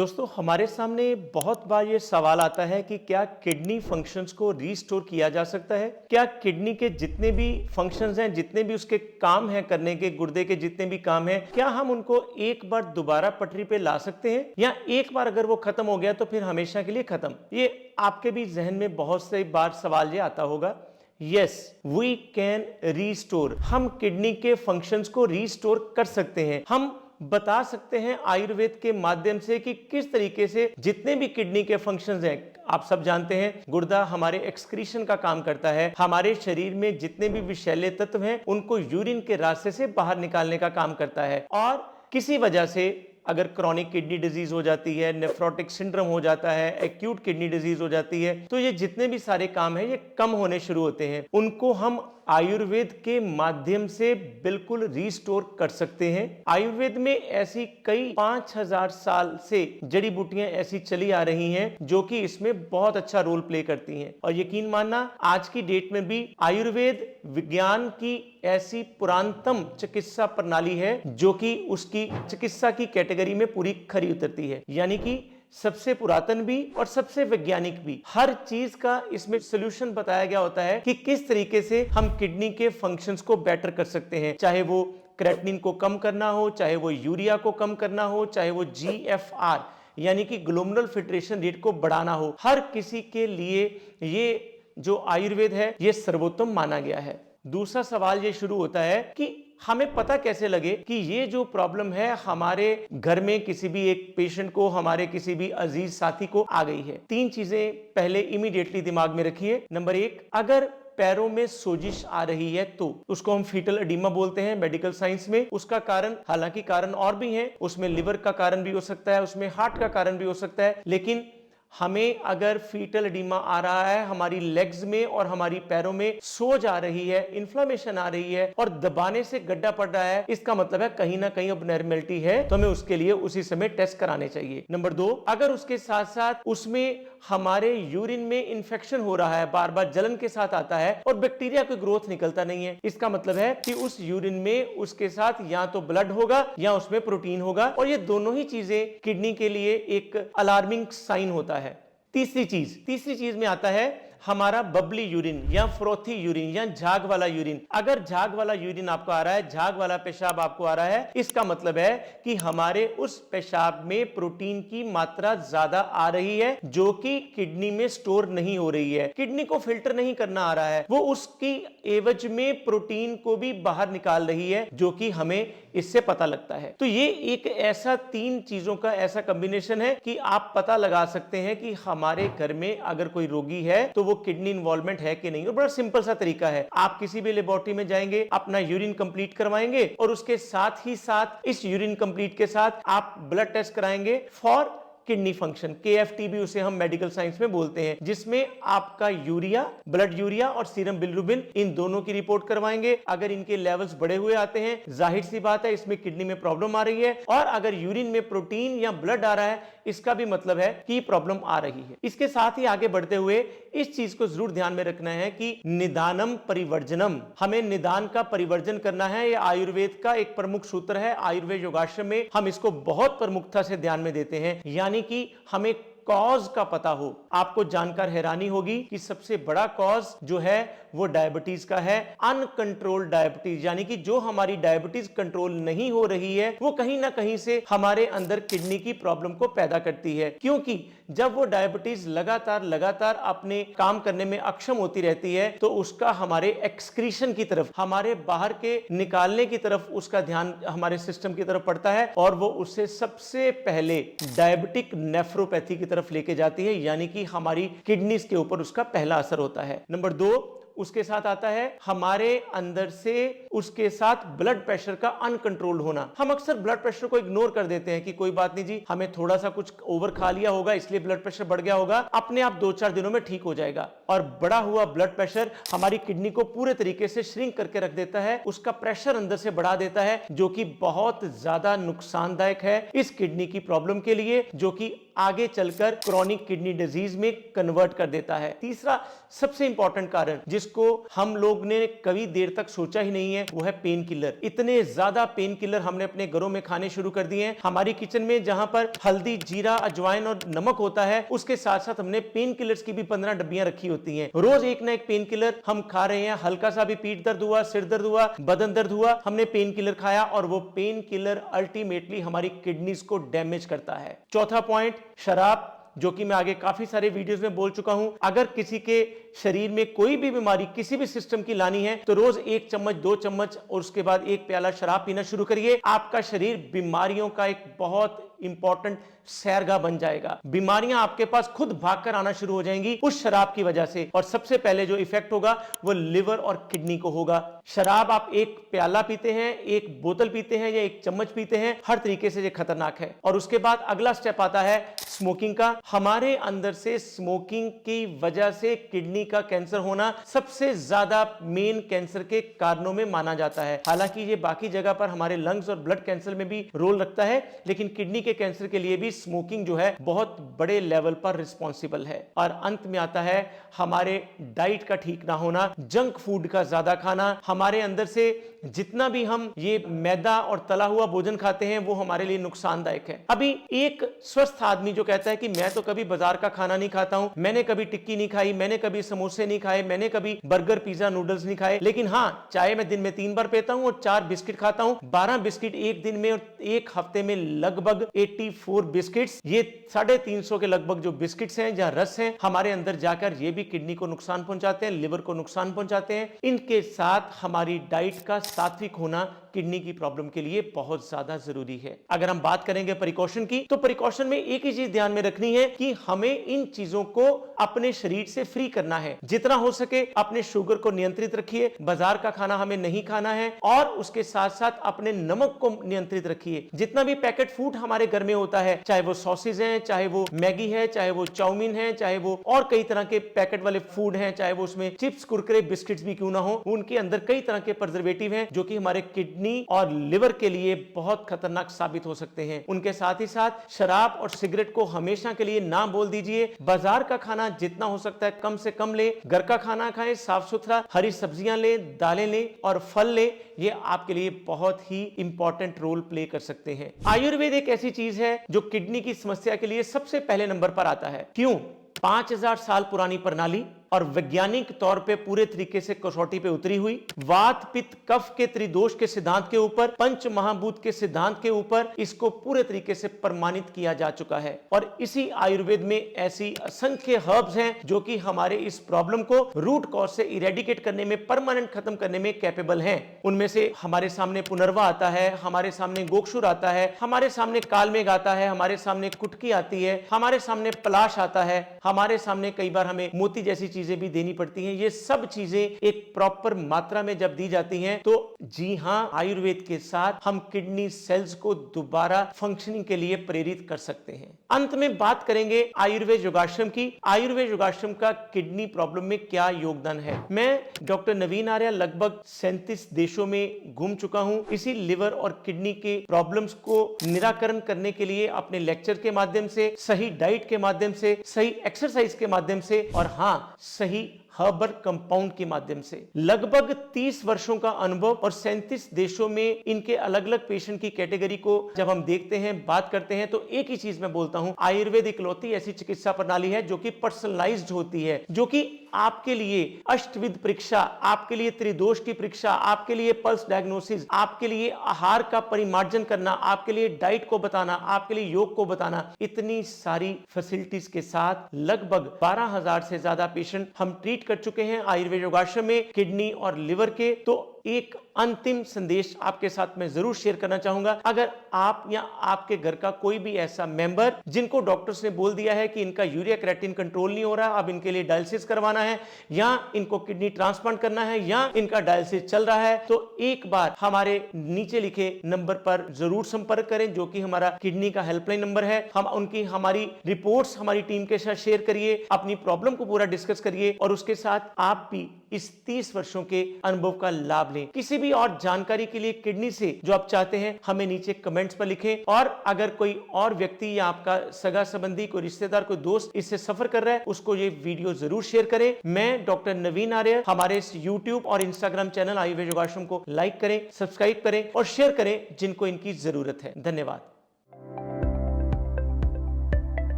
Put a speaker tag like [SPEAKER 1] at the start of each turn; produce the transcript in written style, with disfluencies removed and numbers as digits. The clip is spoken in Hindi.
[SPEAKER 1] दोस्तों हमारे सामने बहुत बार ये सवाल आता है कि क्या किडनी फंक्शंस को रीस्टोर किया जा सकता है। क्या किडनी के जितने भी फंक्शंस हैं, जितने भी उसके काम हैं करने के, गुर्दे के जितने भी काम हैं, क्या हम उनको एक बार दोबारा पटरी पे ला सकते हैं, या एक बार अगर वो खत्म हो गया तो फिर हमेशा के लिए खत्म। ये आपके भी जहन में बहुत से बार सवाल ये आता होगा। Yes, we can restore. हम किडनी के फंक्शंस को रीस्टोर कर सकते हैं। हम बता सकते हैं आयुर्वेद के माध्यम से कि किस तरीके से जितने भी किडनी के फंक्शंस हैं, आप सब जानते हैं गुर्दा हमारे एक्सक्रीशन का काम करता है। हमारे शरीर में जितने भी विषैले तत्व हैं उनको यूरिन के रास्ते से बाहर निकालने का काम करता है। और किसी वजह से अगर क्रॉनिक किडनी डिजीज हो जाती है, नेफ्रोटिक सिंड्रोम हो जाता है, एक्यूट किडनी डिजीज हो जाती है, तो ये जितने भी सारे काम हैं ये कम होने शुरू होते हैं। उनको हम आयुर्वेद के माध्यम से बिल्कुल रीस्टोर कर सकते हैं। आयुर्वेद में ऐसी कई 5000 साल से जड़ी बूटियां ऐसी चली आ रही हैं जो कि इसमें बहुत अच्छा रोल प्ले करती हैं। और यकीन मानना, आज की डेट में भी आयुर्वेद विज्ञान की ऐसी पुरातनतम चिकित्सा प्रणाली है जो कि उसकी चिकित्सा की कैटेगरी में पूरी खरी उतरती है। यानी कि सबसे पुरातन भी और सबसे वैज्ञानिक भी, हर चीज का इसमें सॉल्यूशन बताया गया होता है कि किस तरीके से हम किडनी के फंक्शंस को बेटर कर सकते हैं। चाहे वो क्रेटिनिन को कम करना हो, चाहे वो यूरिया को कम करना हो, चाहे वो GFR यानी कि ग्लोमेरुलर फिल्ट्रेशन रेट को बढ़ाना हो, हर किसी के लिए ये जो आयुर्वेद है ये सर्वोत्तम माना गया है। दूसरा सवाल ये शुरू होता है कि हमें पता कैसे लगे कि ये जो प्रॉब्लम है हमारे घर में किसी भी एक पेशेंट को, हमारे किसी भी अजीज साथी को आ गई है। 3 चीजें पहले इमीडिएटली दिमाग में रखिए। नंबर 1, अगर पैरों में सोजिश आ रही है तो उसको हम फीटल एडिमा बोलते हैं मेडिकल साइंस में। उसका कारण, हालांकि कारण और भी हैं, उसमें लिवर का कारण भी हो सकता है, उसमें हार्ट का कारण भी हो सकता है, लेकिन हमें अगर फीटल एडिमा आ रहा है, हमारी लेग्स में और हमारी पैरों में सोज आ रही है, इन्फ्लेमेशन आ रही है और दबाने से गड्ढा पड़ रहा है, इसका मतलब है कहीं ना कहीं अबनॉर्मलिटी है, तो हमें उसके लिए उसी समय टेस्ट कराने चाहिए। नंबर 2, अगर उसके साथ साथ उसमें हमारे यूरिन में इंफेक्शन हो रहा है, बार बार जलन के साथ आता है और बैक्टीरिया कोई ग्रोथ निकलता नहीं है, इसका मतलब है कि उस यूरिन में उसके साथ या तो ब्लड होगा या उसमें प्रोटीन होगा, और ये दोनों ही चीजें किडनी के लिए एक अलार्मिंग साइन होता है। तीसरी चीज में आता है हमारा बबली यूरिन या फ्रोथी यूरिन या झाग वाला यूरिन। अगर झाग वाला यूरिन आपको आ रहा है, झाग वाला पेशाब आपको आ रहा है, इसका मतलब है कि हमारे उस पेशाब में प्रोटीन की मात्रा ज्यादा आ रही है जो कि किडनी में स्टोर नहीं हो रही है। किडनी को फिल्टर नहीं करना आ रहा है, वो उसकी एवज में प्रोटीन को भी बाहर निकाल रही है, जो कि हमें इससे पता लगता है। तो ये एक ऐसा 3 चीजों का ऐसा कॉम्बिनेशन है कि आप पता लगा सकते हैं कि हमारे घर में अगर कोई रोगी है तो वो किडनी इन्वॉल्वमेंट है कि नहीं। और बड़ा सिंपल सा तरीका है, आप किसी भी लेबोरेटरी में जाएंगे, अपना यूरिन कंप्लीट करवाएंगे और उसके साथ ही साथ इस यूरिन कंप्लीट के साथ आप ब्लड टेस्ट कराएंगे फॉर किडनी फंक्शन, KFT भी उसे हम मेडिकल साइंस में बोलते हैं, जिसमें आपका यूरिया, ब्लड यूरिया और सीरम बिलिरुबिन, इन दोनों की रिपोर्ट करवाएंगे। अगर इनके लेवल्स बढ़े हुए आते हैं, जाहिर सी बात है इसमें किडनी में प्रॉब्लम आ रही है, और अगर यूरिन में प्रोटीन या ब्लड आ रहा है, इसका भी मतलब है कि प्रॉब्लम आ रही है। इसके साथ ही आगे बढ़ते हुए इस चीज को जरूर ध्यान में रखना है कि निदानम परिवर्जनम, हमें निदान का परिवर्जन करना है। यह आयुर्वेद का एक प्रमुख सूत्र है। आयुर्वेद योगाश्रम में हम इसको बहुत प्रमुखता से ध्यान में देते हैं, यानी कि हमें कॉज का पता हो। आपको जानकर हैरानी होगी कि सबसे बड़ा कॉज जो है वो डायबिटीज का है। अनकंट्रोल्ड डायबिटीज, यानी कि जो हमारी डायबिटीज कंट्रोल नहीं हो रही है, वो कहीं ना कहीं से हमारे अंदर किडनी की प्रॉब्लम को पैदा करती है। क्योंकि जब वो डायबिटीज लगातार अपने काम करने में अक्षम होती रहती है, तो उसका हमारे एक्सक्रीशन की तरफ, हमारे बाहर के निकालने की तरफ उसका ध्यान हमारे सिस्टम की तरफ पड़ता है, और वो उससे सबसे पहले डायबिटिक नेफ्रोपैथी की तरफ लेके जाती है, यानी कि हमारी किडनीज के ऊपर उसका पहला असर होता है। नंबर 2, उसके साथ आता है हमारे अंदर से उसके साथ ब्लड प्रेशर का अनकंट्रोल्ड होना। हम अक्सर ब्लड प्रेशर को इग्नोर कर देते हैं कि कोई बात नहीं जी, हमें थोड़ा सा कुछ ओवर खा लिया होगा इसलिए ब्लड प्रेशर बढ़ गया होगा, अपने आप 2-4 दिनों में ठीक हो जाएगा। और बढ़ा हुआ ब्लड प्रेशर हमारी किडनी को पूरे तरीके से श्रिंक करके रख देता है, उसका प्रेशर अंदर से बढ़ा देता है, जो कि बहुत ज्यादा नुकसानदायक है इस किडनी की प्रॉब्लम के लिए, जो कि आगे चलकर क्रॉनिक किडनी डिजीज में कन्वर्ट कर देता है। तीसरा सबसे इंपॉर्टेंट कारण जिसको हम लोग ने कभी देर तक सोचा ही नहीं है वो है पेन किलर। इतने ज्यादा पेन किलर हमने अपने घरों में खाने शुरू कर दिए हैं। हमारी किचन में जहां पर हल्दी, जीरा, अजवाइन और नमक होता है, उसके साथ साथ हमने पेन किलर्स की भी 15 डब्बियां रखी होती हैं। रोज एक ना एक पेन किलर हम खा रहे हैं। हल्का सा भी पीठ दर्द हुआ, सिर दर्द हुआ, बदन दर्द हुआ, हमने पेन किलर खाया और वो पेन किलर अल्टीमेटली हमारी किडनीज को डैमेज करता है। चौथा पॉइंट, शराब, जो कि मैं आगे काफी सारे वीडियोस में बोल चुका हूं। अगर किसी के शरीर में कोई भी बीमारी किसी भी सिस्टम की लानी है तो रोज 1 चम्मच 2 चम्मच और उसके बाद 1 प्याला शराब पीना शुरू करिए। आपका शरीर बीमारियों का एक बहुत इंपॉर्टेंट सैरगाह बन जाएगा। बीमारियां आपके पास खुद भागकर आना शुरू हो जाएंगी उस शराब की वजह से, और सबसे पहले जो इफेक्ट होगा वो लिवर और किडनी को होगा। शराब आप 1 प्याला पीते हैं, 1 बोतल पीते हैं या 1 चम्मच पीते हैं, हर तरीके से ये खतरनाक है। और उसके बाद अगला स्टेप आता है स्मोकिंग का। हमारे अंदर से स्मोकिंग की वजह से किडनी का कैंसर होना सबसे ज्यादा मेन कैंसर के कारणों में माना जाता है। हालांकि ये बाकी जगह पर हमारे लंग्स और ब्लड कैंसर में भी रोल रखता है, लेकिन किडनी के कैंसर के लिए भी स्मोकिंग जो है बहुत बड़े लेवल पर रिस्पॉन्सिबल है। और अंत में आता है हमारे डाइट का ठीक ना होना, जंक फूड का ज्यादा खाना। हमारे अंदर से जितना भी हम ये मैदा और तला हुआ भोजन खाते हैं वो हमारे लिए नुकसानदायक है। अभी एक स्वस्थ आदमी जो कहता है कि मैं तो कभी बाजार का खाना नहीं खाता हूं, मैंने कभी टिक्की नहीं खाई, मैंने कभी समोसे नहीं खाए, मैंने कभी बर्गर, पिज्जा, नूडल्स नहीं खाए, लेकिन हां चाय मैं दिन में 3 बार पीता हूं और 4 बिस्किट खाता हूं। 12 बिस्किट एक दिन में और एक हफ्ते में लगभग 84 बिस्किट्स, ये 350 के लगभग जो बिस्किट्स हैं या रस हैं, हमारे अंदर जाकर ये भी किडनी को नुकसान पहुंचाते हैं, लिवर को नुकसान पहुंचाते हैं। इनके साथ हमारी डाइट का सात्विक होना किडनी की प्रॉब्लम के लिए बहुत ज्यादा जरूरी है। अगर हम बात करेंगे प्रिकॉशन की, तो प्रिकॉशन में एक ही चीज ध्यान में रखनी है कि हमें इन चीजों को अपने शरीर से फ्री करना है। जितना हो सके अपने शुगर को नियंत्रित रखिए, बाजार का खाना हमें नहीं खाना है, और उसके साथ साथ अपने नमक को नियंत्रित रखिए। जितना भी पैकेट फूड हमारे घर में होता है, चाहे वो सॉसेज हैं, चाहे वो मैगी है, चाहे वो चाउमीन है, चाहे वो और कई तरह के पैकेट वाले फूड हैं, चाहे वो उसमें चिप्स, कुरकुरे, बिस्किट्स भी क्यों ना हो, उनके अंदर कई तरह के प्रिजर्वेटिव हैं जो कि हमारे किडनी और लिवर के लिए बहुत खतरनाक साबित हो सकते हैं। उनके साथ ही साथ शराब और सिगरेट को हमेशा के लिए ना बोल दीजिए। बाजार का खाना जितना हो सकता है कम से कम ले, घर का खाना खाएं, साफ सुथरा, हरी सब्जियां ले, दालें ले और फल ले। ये आपके लिए बहुत ही इंपॉर्टेंट रोल प्ले कर सकते हैं। आयुर्वेद एक ऐसी चीज है जो किडनी की समस्या के लिए सबसे पहले नंबर पर आता है। क्यों? 5000 साल पुरानी प्रणाली और वैज्ञानिक तौर पे पूरे तरीके से कसौटी पे उतरी हुई, वात पित्त कफ के त्रिदोष के सिद्धांत के ऊपर, पंच महाभूत के सिद्धांत के ऊपर इसको पूरे तरीके से प्रमाणित किया जा चुका है। और इसी आयुर्वेद में ऐसी असंख्य हर्ब्स हैं जो कि हमारे इस प्रॉब्लम को रूट कॉज से इरेडिकेट करने में, परमानेंट खत्म करने में कैपेबल हैं। उनमें से हमारे सामने पुनर्वा आता है, हमारे सामने गोक्षुर आता है, हमारे सामने कालमेघ आता है, हमारे सामने कुटकी आती है, हमारे सामने पलाश आता है, हमारे सामने कई बार हमें मोती जैसी चीजें भी देनी पड़ती हैं। ये सब चीजें एक प्रॉपर मात्रा में जब दी जाती हैं तो जी हां, आयुर्वेद के साथ हम किडनी सेल्स को दोबारा फंक्शनिंग के लिए प्रेरित कर सकते हैं। अंत में बात करेंगे आयुर्वेद योगाश्रम की। आयुर्वेद योगाश्रम का किडनी प्रॉब्लम में क्या योगदान है। मैं डॉक्टर नवीन आर्य लगभग 37 देशों में घूम चुका हूं। इसी लिवर और किडनी के प्रॉब्लम्स को निराकरण करने के लिए अपने लेक्चर के माध्यम से, सही डाइट के माध्यम से, सही एक्सरसाइज के माध्यम से और हां सही हर्बल कंपाउंड के माध्यम से लगभग 30 वर्षों का अनुभव और 37 देशों में इनके अलग अलग पेशेंट की कैटेगरी को जब हम देखते हैं, बात करते हैं, तो एक ही चीज मैं बोलता हूं, आयुर्वेद इकलौती ऐसी चिकित्सा प्रणाली है जो कि पर्सनलाइज्ड होती है, जो कि आपके लिए अष्टविध परीक्षा, आपके लिए त्रिदोष की परीक्षा, आपके लिए पल्स डायग्नोसिस, आपके लिए आहार का परिमार्जन करना, आपके लिए डाइट को बताना, आपके लिए योग को बताना, इतनी सारी फैसिलिटीज के साथ लगभग 12,000 से ज्यादा पेशेंट हम ट्रीट कर चुके हैं आयुर्वेद योगाश्रम में किडनी और लिवर के। तो एक अंतिम संदेश आपके साथ मैं जरूर शेयर करना चाहूंगा। अगर आप या आपके घर का कोई भी ऐसा मेंबर जिनको डॉक्टर्स ने बोल दिया है कि इनका यूरिया क्रिएटिनिन कंट्रोल नहीं हो रहा, अब इनके लिए डायलिसिस करवाना है या इनको किडनी ट्रांसप्लांट करना है या इनका डायलिसिस चल रहा है, तो एक बार हमारे नीचे लिखे नंबर पर जरूर संपर्क करें जो कि हमारा किडनी का हेल्पलाइन नंबर है। हम उनकी हमारी रिपोर्ट्स हमारी टीम के साथ शेयर करिए, अपनी प्रॉब्लम को पूरा डिस्कस करिए और उसके साथ आप भी इस 30 वर्षों के अनुभव का लाभ लाभ लें। किसी भी और जानकारी के लिए किडनी से जो आप चाहते हैं हमें नीचे कमेंट्स पर लिखें, और अगर कोई और व्यक्ति या आपका सगा संबंधी, कोई रिश्तेदार, कोई दोस्त इससे सफर कर रहा है उसको ये वीडियो जरूर शेयर करें। मैं डॉक्टर नवीन आर्य, हमारे इस यूट्यूब और इंस्टाग्राम चैनल आयुर्वेद योगाश्रम को लाइक करें, सब्सक्राइब करें और शेयर करें जिनको इनकी जरूरत है। धन्यवाद।